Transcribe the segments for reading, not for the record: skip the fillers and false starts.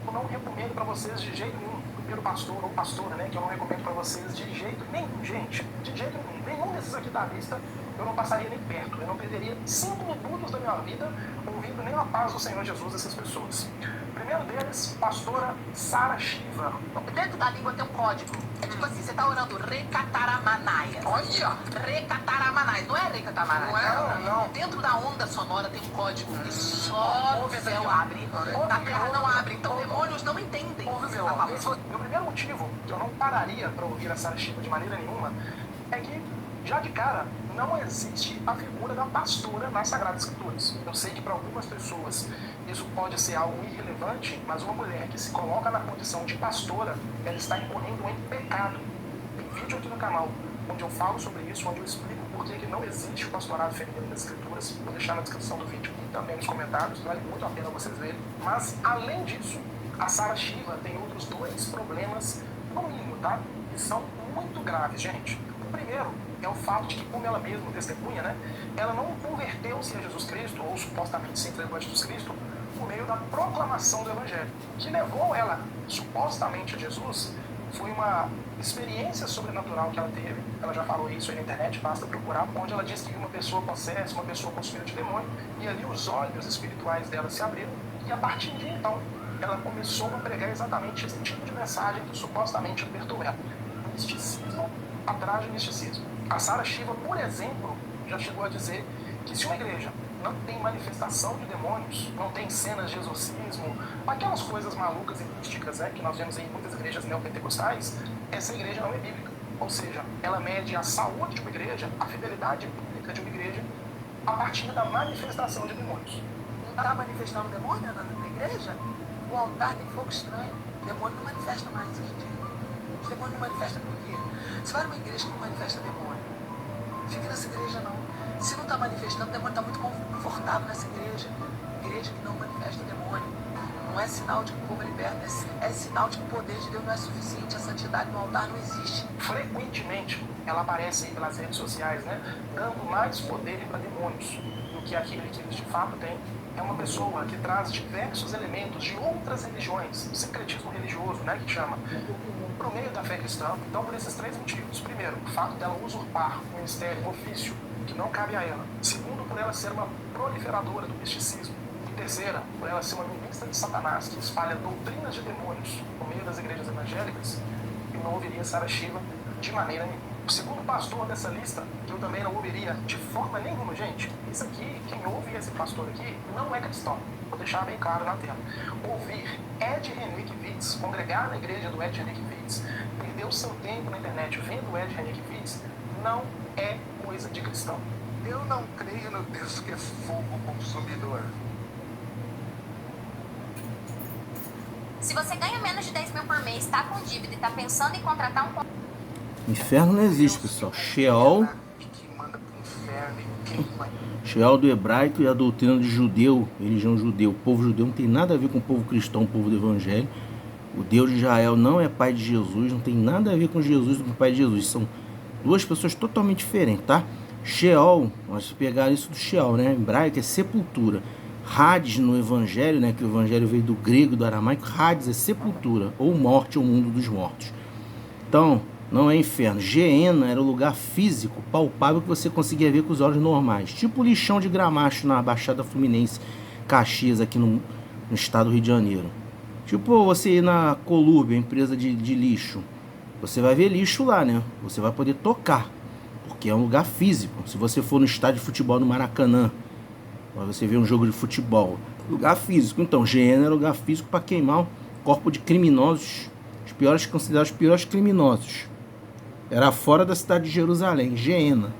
eu não recomendo para vocês de jeito nenhum. Primeiro pastor ou pastora, né, que eu não recomendo para vocês de jeito nenhum, gente. De jeito nenhum. Nenhum desses aqui da lista eu não passaria nem perto. Eu não perderia 5 minutos da minha vida ouvindo nem a paz do Senhor Jesus dessas pessoas. Primeiro deles, pastora Sara Shiva. Dentro da língua tem um código. É tipo assim, você tá orando Recataramanai. Olha! Recataramanai. Não é Recataramanai. Não. Dentro da onda sonora tem um código que só o céu abre. Na terra não abre. Então demônios não entendem. O primeiro motivo que eu não pararia para ouvir a Sara Shiva de maneira nenhuma é que, já de cara, não existe a figura da pastora nas Sagradas Escrituras. Eu sei que para algumas pessoas isso pode ser algo irrelevante, mas uma mulher que se coloca na condição de pastora, ela está incorrendo em pecado. Tem vídeo aqui no canal onde eu falo sobre isso, onde eu explico por que não existe o pastorado feminino nas Escrituras. Vou deixar na descrição do vídeo e também nos comentários, vale muito a pena vocês verem. Mas, além disso, a Sara Shiva tem outros 2 problemas, no mínimo, tá? Que são muito graves, gente. O primeiro é o fato de que, como ela mesma testemunha, né, ela não converteu-se a Jesus Cristo, ou supostamente se entregou a Jesus Cristo, por meio da proclamação do Evangelho. O que levou ela, supostamente, a Jesus foi uma experiência sobrenatural que ela teve. Ela já falou isso aí na internet, basta procurar, onde ela disse que uma pessoa possessa, uma pessoa possuída de demônio, e ali os olhos espirituais dela se abriram, e a partir de então, ela começou a pregar exatamente esse tipo de mensagem que supostamente libertou ela. Misticismo atrás de misticismo. A Sara Shiva, por exemplo, já chegou a dizer que se uma igreja não tem manifestação de demônios, não tem cenas de exorcismo, aquelas coisas malucas e místicas, né, que nós vemos em muitas igrejas neopentecostais, essa igreja não é bíblica. Ou seja, ela mede a saúde de uma igreja, a fidelidade bíblica de uma igreja, a partir da manifestação de demônios. Não está manifestando demônio na igreja? O altar tem fogo estranho. O demônio não manifesta mais hoje em dia. O demônio não manifesta por quê? Se vai numa igreja que não manifesta demônio, fica nessa igreja não. Se não está manifestando, o demônio está muito confortável nessa igreja. Igreja que não manifesta demônio. Não é sinal de que o povo é liberto, é sinal de que o poder de Deus não é suficiente, a santidade no altar não existe. Frequentemente, ela aparece aí pelas redes sociais, né, dando mais poder para demônios do que aquele que eles de fato têm. É uma pessoa que traz diversos elementos de outras religiões, secretismo religioso, né, que chama, para o meio da fé cristã. Então, por esses 3 motivos. Primeiro, o fato dela usurpar um ministério, um ofício que não cabe a ela. Segundo, por ela ser uma proliferadora do misticismo. E terceira, por ela ser uma ministra de Satanás que espalha doutrinas de demônios no meio das igrejas evangélicas. Eu não ouviria Sara Shiva de maneira nenhuma. O segundo pastor dessa lista, que eu também não ouviria de forma nenhuma, gente, isso aqui, quem ouve esse pastor aqui, não é cristão. Vou deixar bem claro na tela. Ouvir Ed Henrique Vitz, congregar na igreja do Ed Henrique Vitz, perder o seu tempo na internet vendo o Ed Henrique Vitz, não é coisa de cristão. Eu não creio no Deus que é fogo consumidor. Se você ganha menos de 10 mil por mês, está com dívida e está pensando em contratar um... Inferno não existe, pessoal. Sheol do hebraico e a doutrina de judeu, religião judeu, povo judeu não tem nada a ver com o povo cristão, o povo do evangelho. O Deus de Israel não é pai de Jesus, não tem nada a ver com Jesus e com o pai de Jesus. São 2 pessoas totalmente diferentes, tá? Sheol, nós pegaram isso do Sheol, né? Em hebraico é sepultura. Hades no evangelho, né? Que o evangelho veio do grego, do aramaico. Hades é sepultura, ou morte, ou mundo dos mortos. Então, não é inferno. Geena era o lugar físico, palpável, que você conseguia ver com os olhos normais. Tipo o lixão de Gramacho na Baixada Fluminense, Caxias, aqui no estado do Rio de Janeiro. Tipo você ir na Colúrbia, empresa de lixo. Você vai ver lixo lá, né? Você vai poder tocar, porque é um lugar físico. Se você for no estádio de futebol no Maracanã, você vê um jogo de futebol, lugar físico. Então, Geena era lugar físico para queimar o corpo de criminosos, os piores, considerados os piores criminosos. Era fora da cidade de Jerusalém, Geena.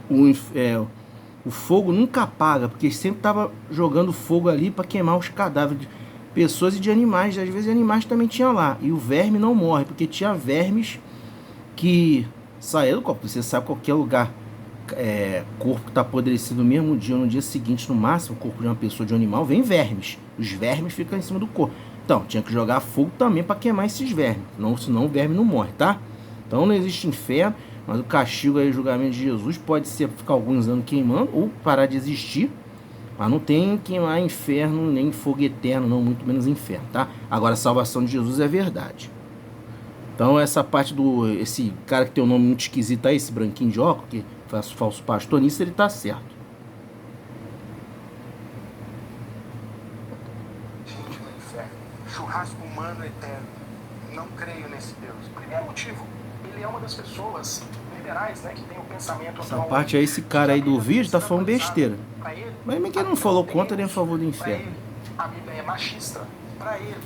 O fogo nunca apaga, porque sempre estava jogando fogo ali para queimar os cadáveres de pessoas e de animais. Às vezes animais também tinham lá. E o verme não morre, porque tinha vermes que saíram do corpo. Você sabe qualquer lugar, corpo que está apodrecido no mesmo dia ou no dia seguinte, no máximo, o corpo de uma pessoa, de um animal, vem vermes. Os vermes ficam em cima do corpo. Então, tinha que jogar fogo também para queimar esses vermes. Senão o verme não morre, tá? Então não existe inferno, mas o castigo aí, o julgamento de Jesus, pode ser ficar alguns anos queimando ou parar de existir. Mas não tem queimar inferno, nem fogo eterno, não, muito menos inferno, tá? Agora, a salvação de Jesus é verdade. Então, essa parte esse cara que tem um nome muito esquisito aí, esse branquinho de óculos, que faz falso pastor, nisso ele tá certo. Gente no inferno. Churrasco humano eterno. Não creio nesse Deus. Primeiro motivo, ele é uma das pessoas liberais, né, que tem o pensamento... Essa parte aí, esse cara aí do vídeo tá falando besteira. Mas quem não falou contra nem a favor do inferno. A Bíblia é machista. Para ele,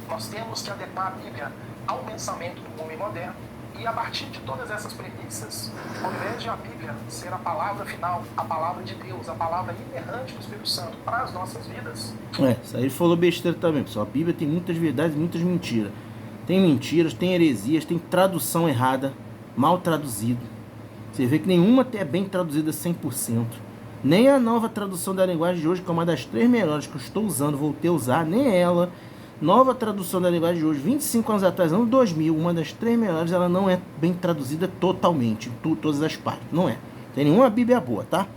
nós temos que adequar a Bíblia ao pensamento do homem moderno. E a partir de todas essas premissas, ao invés de a Bíblia ser a palavra final, a palavra de Deus, a palavra inerrante do Espírito Santo para as nossas vidas... Isso aí ele falou besteira também, pessoal. A Bíblia tem muitas verdades e muitas mentiras. Tem mentiras, tem heresias, tem tradução errada, mal traduzido. Você vê que nenhuma é bem traduzida 100%. Nem a nova tradução da linguagem de hoje, que é uma das 3 melhores que eu estou usando, voltei a usar, nem ela. Nova tradução da linguagem de hoje, 25 anos atrás, ano 2000, uma das 3 melhores, ela não é bem traduzida totalmente, em todas as partes. Não é. Tem nenhuma Bíblia boa, tá?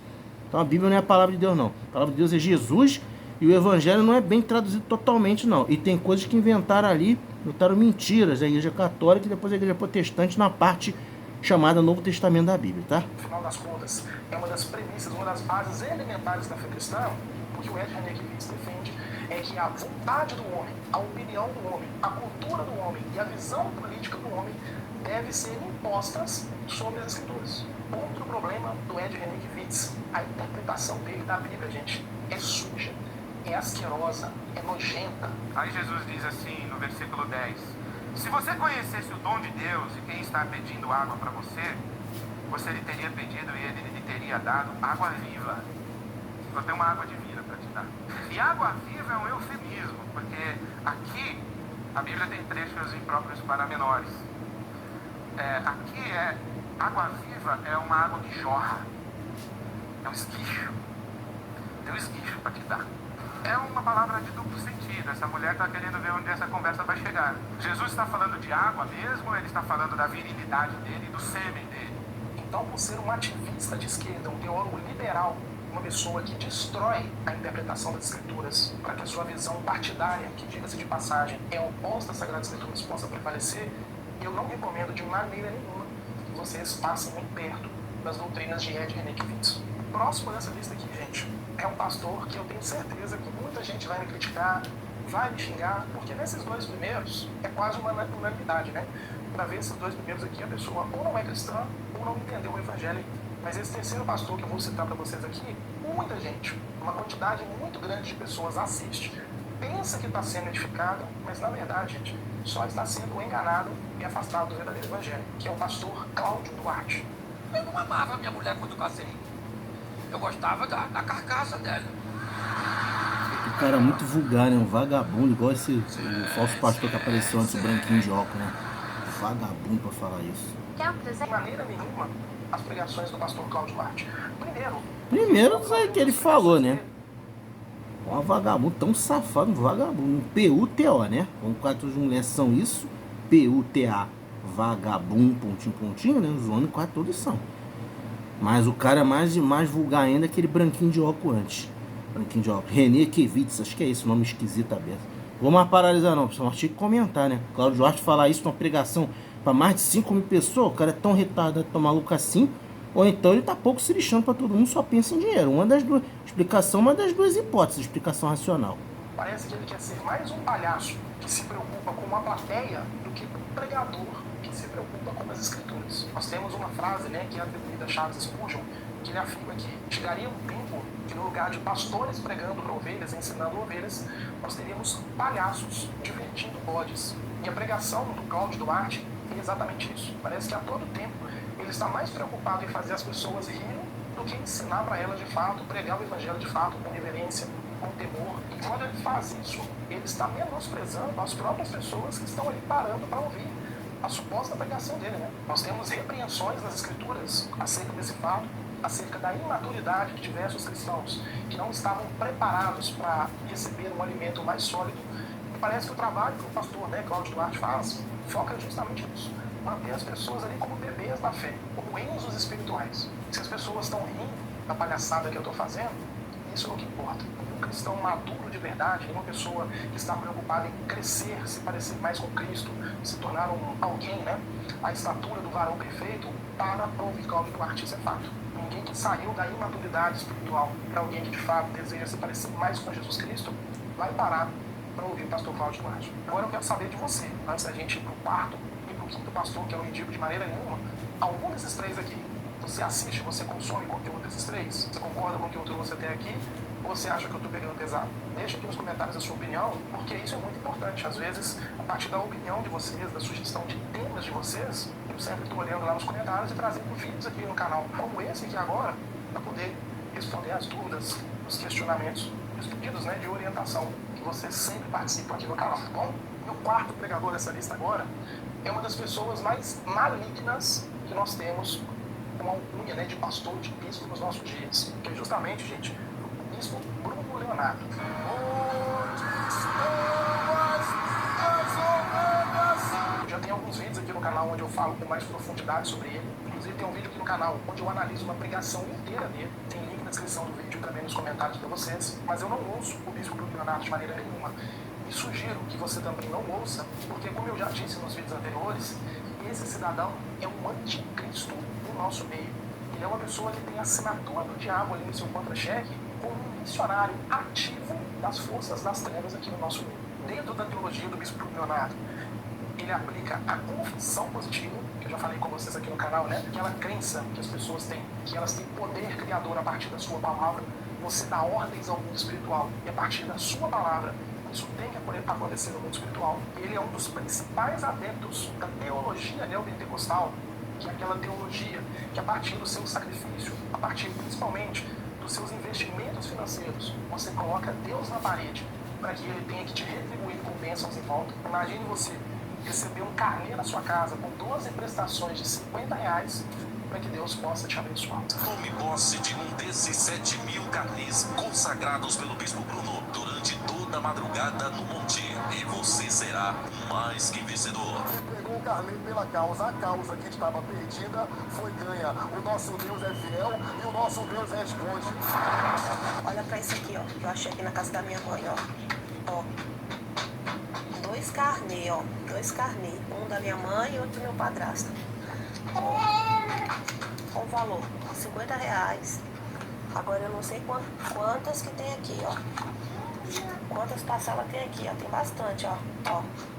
Então a Bíblia não é a palavra de Deus, não. A palavra de Deus é Jesus e o Evangelho não é bem traduzido totalmente, não. E tem coisas que inventaram ali, botaram mentiras, a Igreja Católica e depois a Igreja Protestante na parte chamada Novo Testamento da Bíblia, tá? No final das contas, é uma das premissas, uma das bases elementares da fé cristã, porque o Ed Renekiewicz defende é que a vontade do homem, a opinião do homem, a cultura do homem e a visão política do homem devem ser impostas sobre as Escrituras. Outro problema do Ed Renekiewicz, a interpretação dele da Bíblia, gente, é suja, é asquerosa, é nojenta. Aí Jesus diz assim no versículo 10: se você conhecesse o dom de Deus e quem está pedindo água para você, você lhe teria pedido e ele lhe teria dado água viva. Só tem uma água divina para te dar. E água viva é um eufemismo, porque aqui a Bíblia tem trechos impróprios para menores. Aqui água viva é uma água que jorra. É um esguicho. Tem um esguicho para te dar. É uma palavra de duplo sentido. Essa mulher está querendo ver onde essa conversa vai chegar. Jesus está falando de água mesmo, ou ele está falando da virilidade dele e do sêmen dele? Então, por ser um ativista de esquerda, um teólogo liberal, uma pessoa que destrói a interpretação das Escrituras para que a sua visão partidária, que diga-se de passagem, é oposta às Sagradas Escrituras, possa prevalecer, eu não recomendo de maneira nenhuma que vocês passem muito perto das doutrinas de Ed Renekiewicz. O próximo dessa lista aqui, gente, é um pastor que eu tenho certeza que muita gente vai me criticar, vai me xingar, porque nesses 2 primeiros é quase uma unanimidade, né? Para ver esses 2 primeiros aqui, a pessoa ou não é cristã ou não entendeu o evangelho. Mas esse terceiro pastor que eu vou citar para vocês aqui, muita gente, uma quantidade muito grande de pessoas assiste, pensa que está sendo edificada, mas na verdade, gente, só está sendo enganado e afastado do verdadeiro evangelho, que é o pastor Cláudio Duarte. Eu não amava minha mulher quando casei. Eu gostava da carcaça dela. O cara é muito vulgar, né? Um vagabundo, igual esse o falso pastor que apareceu antes, o branquinho de óculos, né? Vagabundo pra falar isso. De maneira nenhuma, as pregações do pastor Cláudio Duarte. Primeiro, isso aí que ele falou, né? Um vagabundo, tão safado, um vagabundo. Um PUTO, né? Vamos quatro de mulheres são isso. PUTA, vagabundo, pontinho, pontinho, né? Os homens quase todos são. Mas o cara é mais vulgar ainda, aquele branquinho de óculos antes. Branquinho de óculos. Renekiewicz, acho que é isso, nome esquisito aberto. Vou mais paralisar não, pessoal. Nós tinha que comentar, né? Cláudio Duarte falar isso numa pregação para mais de 5 mil pessoas. O cara é tão retardado, tão maluco assim. Ou então ele tá pouco se lixando para todo mundo, só pensa em dinheiro. Uma das duas hipóteses, explicação racional. Parece que ele quer ser mais um palhaço que se preocupa com uma plateia do que um pregador que se preocupa com as Escrituras. Nós temos uma frase, né, que é atribuída a Charles Spurgeon, que ele afirma que chegaria um tempo que no lugar de pastores pregando para ovelhas, ensinando ovelhas, nós teríamos palhaços divertindo bodes. E a pregação do Cláudio Duarte é exatamente isso. Parece que a todo tempo ele está mais preocupado em fazer as pessoas rirem do que ensinar para elas de fato, pregar o evangelho de fato, com reverência, com temor. E quando ele faz isso, ele está menosprezando as próprias pessoas que estão ali parando para ouvir a suposta pregação dele, né? Nós temos repreensões nas Escrituras acerca desse fato, acerca da imaturidade de diversos cristãos que não estavam preparados para receber um alimento mais sólido. E parece que o trabalho que o pastor, né, Cláudio Duarte faz foca justamente nisso. Manter as pessoas ali como bebês da fé, como enzos espirituais. Se as pessoas estão rindo da palhaçada que eu estou fazendo, isso é o que importa. Um cristão maduro de verdade, uma pessoa que está preocupada em crescer, se parecer mais com Cristo, se tornar alguém, né? A estatura do varão perfeito, para ouvir Cláudio Duarte, isso é fato. Ninguém que saiu da imaturidade espiritual para alguém que de fato deseja se parecer mais com Jesus Cristo, vai parar para ouvir o pastor Cláudio Duarte. Agora eu quero saber de você, antes da gente ir para o quarto e para o quinto pastor, que eu não indico de maneira nenhuma, algum desses três aqui, você assiste, você consome conteúdo desses três? Você concorda com o que você tem aqui? Ou você acha que eu estou pegando pesado? Deixa aqui nos comentários a sua opinião, porque isso é muito importante. Às vezes, a partir da opinião de vocês, da sugestão de temas de vocês, eu sempre estou olhando lá nos comentários e trazendo vídeos aqui no canal, como esse aqui agora, para poder responder as dúvidas, os questionamentos, os pedidos, né, de orientação que vocês sempre participam aqui no canal, tá bom? E o quarto pregador dessa lista agora é uma das pessoas mais malignas que nós temos com a alcunha, né, de pastor, de bispo nos nossos dias, que é justamente, gente, o bispo Bruno Leonardo. Eu já tenho alguns vídeos aqui no canal onde eu falo com mais profundidade sobre ele. Inclusive tem um vídeo aqui no canal onde eu analiso uma pregação inteira dele. Tem link na descrição do vídeo e também nos comentários para vocês. Mas eu não ouço o bispo Bruno Leonardo de maneira nenhuma. E sugiro que você também não ouça, porque como eu já disse nos vídeos anteriores, esse cidadão é um anticristo no nosso meio. Ele é uma pessoa que tem a assinatura do diabo ali no seu contra-cheque como um missionário ativo das forças das trevas aqui no nosso meio. Dentro da teologia do bispo Bruno Leonardo, ele aplica a confissão positiva, que eu já falei com vocês aqui no canal, né? Aquela crença que as pessoas têm, que elas têm poder criador a partir da sua palavra. Você dá ordens ao mundo espiritual e a partir da sua palavra isso tem que acontecer no mundo espiritual. Ele é um dos principais adeptos da teologia neopentecostal, que é aquela teologia que a partir do seu sacrifício, a partir principalmente dos seus investimentos financeiros, você coloca Deus na parede para que ele tenha que te retribuir com bênçãos em volta. Imagine você receber um carnê na sua casa com 12 prestações de R$50 para que Deus possa te abençoar. Tome posse de um desses 7.000 carnês consagrados pelo Bispo Bruno durante toda a madrugada no monte, e você será mais que vencedor. Pegou o carnê pela causa, a causa que estava perdida foi ganha. O nosso Deus é fiel e o nosso Deus responde. Olha pra isso aqui, ó, que eu achei aqui na casa da minha mãe, ó. Dois carnê, ó, um da minha mãe e outro do meu padrasto. Com valor, R$50. Agora eu não sei quantas que tem aqui, ó. Quantas parcelas tem aqui, ó. Tem bastante, ó.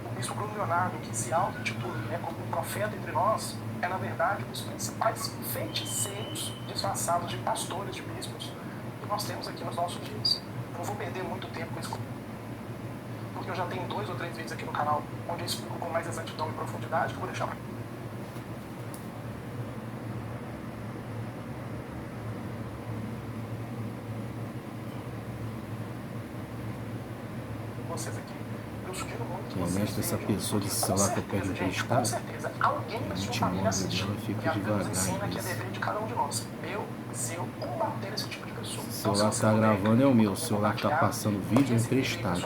O bispo Bruno Leonardo, que se auto-intitula, né, como um profeta entre nós, é na verdade um dos principais feiticeiros disfarçados de pastores, de bispos, que nós temos aqui nos nossos dias. Não vou perder muito tempo com isso, porque eu já tenho 2 ou 3 vídeos aqui no canal onde eu explico com mais exatidão e profundidade, que eu vou deixar vocês aqui. Eu sugiro muito que vocês essa pessoa desse celular que eu pego emprestado, com certeza, alguém da sua família assiste. fica E a Deus devagar. ensina que é dever de cada um de nós. Meu, seu, combater esse tipo de pessoa. O celular que tá gravando é o meu, o celular que tá passando o vídeo é emprestado.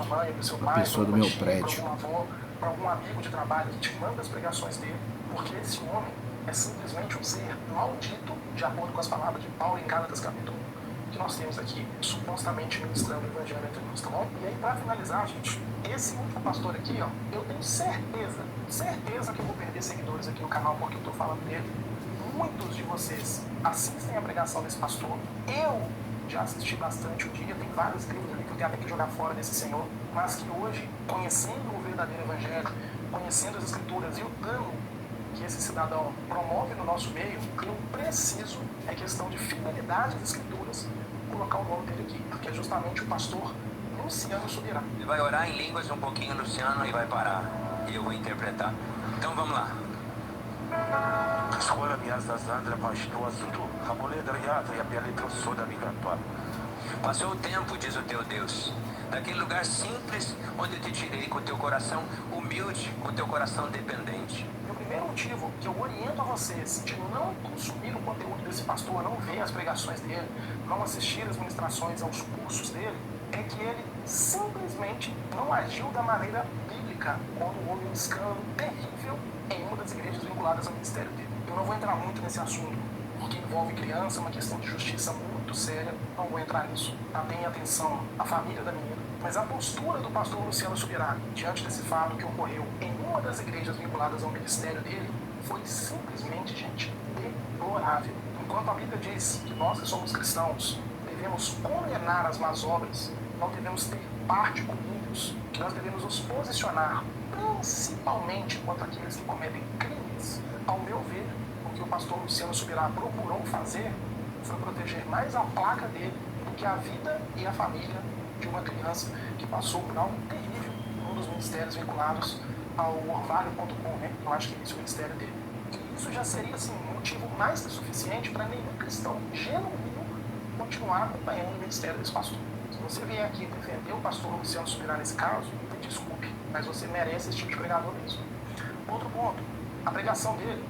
A pessoa do meu prédio. Para algum amigo de trabalho que te manda as pregações dele, porque esse homem é simplesmente um ser maldito, de acordo com as palavras de Paulo em Gálatas capítulo 1, que nós temos aqui, supostamente ministrando o evangelho entre nós, tá bom? E aí, para finalizar, gente, esse último pastor aqui, ó, eu tenho certeza que eu vou perder seguidores aqui no canal porque eu tô falando dele. Muitos de vocês assistem a pregação desse pastor. Eu já assisti bastante um dia, tem vários livros ali que eu tenho até que jogar fora desse senhor, mas que hoje, conhecendo o verdadeiro evangelho, conhecendo as escrituras e o dano que esse cidadão promove no nosso meio, eu preciso, é questão de fidelidade às escrituras, colocar o nome dele aqui, porque é justamente o pastor Luciano Subirá. Ele vai orar em línguas um pouquinho, Luciano, e vai parar. E eu vou interpretar. Então vamos lá. Passou o tempo, diz o teu Deus, daquele lugar simples onde eu te tirei com o teu coração humilde, com o teu coração dependente. O primeiro motivo que eu oriento a vocês de não consumir o conteúdo desse pastor, não ver as pregações dele, não assistir as ministrações aos cursos dele, é que ele simplesmente não agiu da maneira bíblica quando houve um escândalo terrível em uma das igrejas vinculadas ao ministério dele. Eu não vou entrar muito nesse assunto, porque envolve criança, é uma questão de justiça muito séria, não vou entrar nisso. Atenha atenção à família da menina. Mas a postura do pastor Luciano Subirá, diante desse fato que ocorreu em uma das igrejas vinculadas ao ministério dele, foi simplesmente, gente, deplorável. Enquanto a Bíblia diz que nós que somos cristãos devemos condenar as más obras, não devemos ter parte com ímpios, que nós devemos nos posicionar principalmente contra aqueles que cometem crimes. Ao meu ver, o que o pastor Luciano Subirá procurou fazer foi proteger mais a placa dele do que a vida e a família de uma criança que passou por algo terrível em um dos ministérios vinculados ao orvalho.com, né? Eu acho que esse é o ministério dele. E isso já seria, assim, um motivo mais que suficiente para nenhum cristão genuíno continuar acompanhando o ministério desse pastor. Se você vier aqui defender o pastor Luciano Subirá nesse caso, me desculpe, mas você merece esse tipo de pregador mesmo. Outro ponto, a pregação dele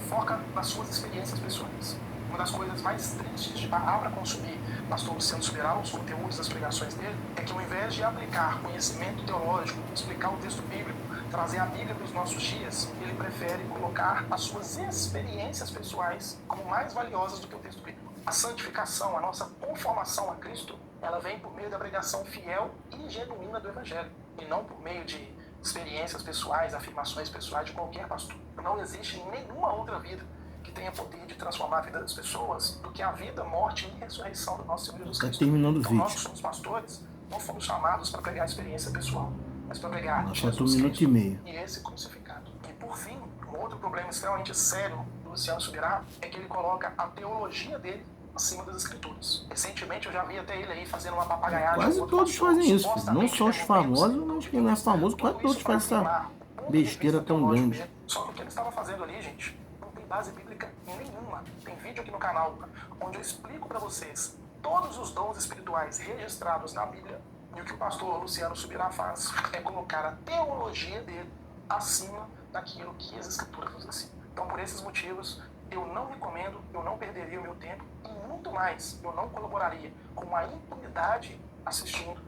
foca nas suas experiências pessoais. Uma das coisas mais tristes de parar para consumir pastor Luciano Subirá, os conteúdos das pregações dele, é que ao invés de aplicar conhecimento teológico, explicar o texto bíblico, trazer a Bíblia para os nossos dias, ele prefere colocar as suas experiências pessoais como mais valiosas do que o texto bíblico. A santificação, a nossa conformação a Cristo, ela vem por meio da pregação fiel e genuína do Evangelho, e não por meio de experiências pessoais, afirmações pessoais de qualquer pastor. Não existe nenhuma outra vida que tenha poder de transformar a vida das pessoas do que a vida, morte e ressurreição do nosso Senhor Jesus Cristo. Terminando o então, vídeo. nós que somos pastores, não fomos chamados para pregar a experiência pessoal, mas para pregar Falta Jesus 1 minuto e meio. e esse crucificado. E por fim, um outro problema extremamente sério do Luciano Subirá é que ele coloca a teologia dele acima das escrituras. Recentemente eu já vi até ele aí fazendo uma papagaiada. Quase todos fazem isso, filho. Não só os famosos, mas quem não é famoso, quase todos fazem essa besteira tão grande. Só que o que ele estava fazendo ali, gente, não tem base bíblica nenhuma. Tem vídeo aqui no canal onde eu explico para vocês todos os dons espirituais registrados na Bíblia, e o que o pastor Luciano Subirá faz é colocar a teologia dele acima daquilo que as escrituras nos ensinam. Então, por esses motivos, eu não recomendo, eu não perderia o meu tempo e muito mais, eu não colaboraria com a impunidade assistindo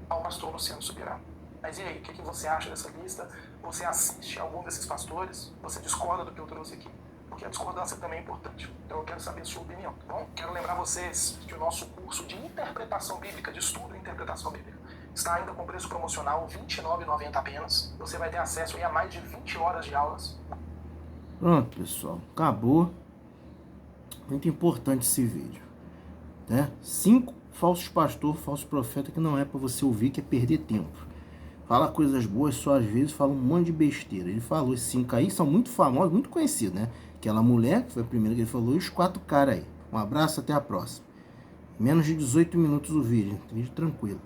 ao pastor Luciano Subirá. Mas e aí, o que você acha dessa lista? Você assiste a algum desses pastores? Você discorda do que eu trouxe aqui? Porque a discordância também é importante. Então eu quero saber a sua opinião, tá bom? Quero lembrar vocês que o nosso curso de interpretação bíblica, de estudo e interpretação bíblica, está ainda com preço promocional, R$ 29,90 apenas. Você vai ter acesso aí a mais de 20 horas de aulas. Pronto, pessoal. Acabou. Muito importante esse vídeo, né? 5 falsos pastores, falsos profetas que não é para você ouvir, que é perder tempo. Fala coisas boas, só às vezes fala um monte de besteira. Ele falou, esses 5 aí são muito famosos, muito conhecidos, né? Aquela mulher, que foi a primeira que ele falou, e os 4 caras aí. Um abraço, até a próxima. Menos de 18 minutos o vídeo. Vídeo tranquilo.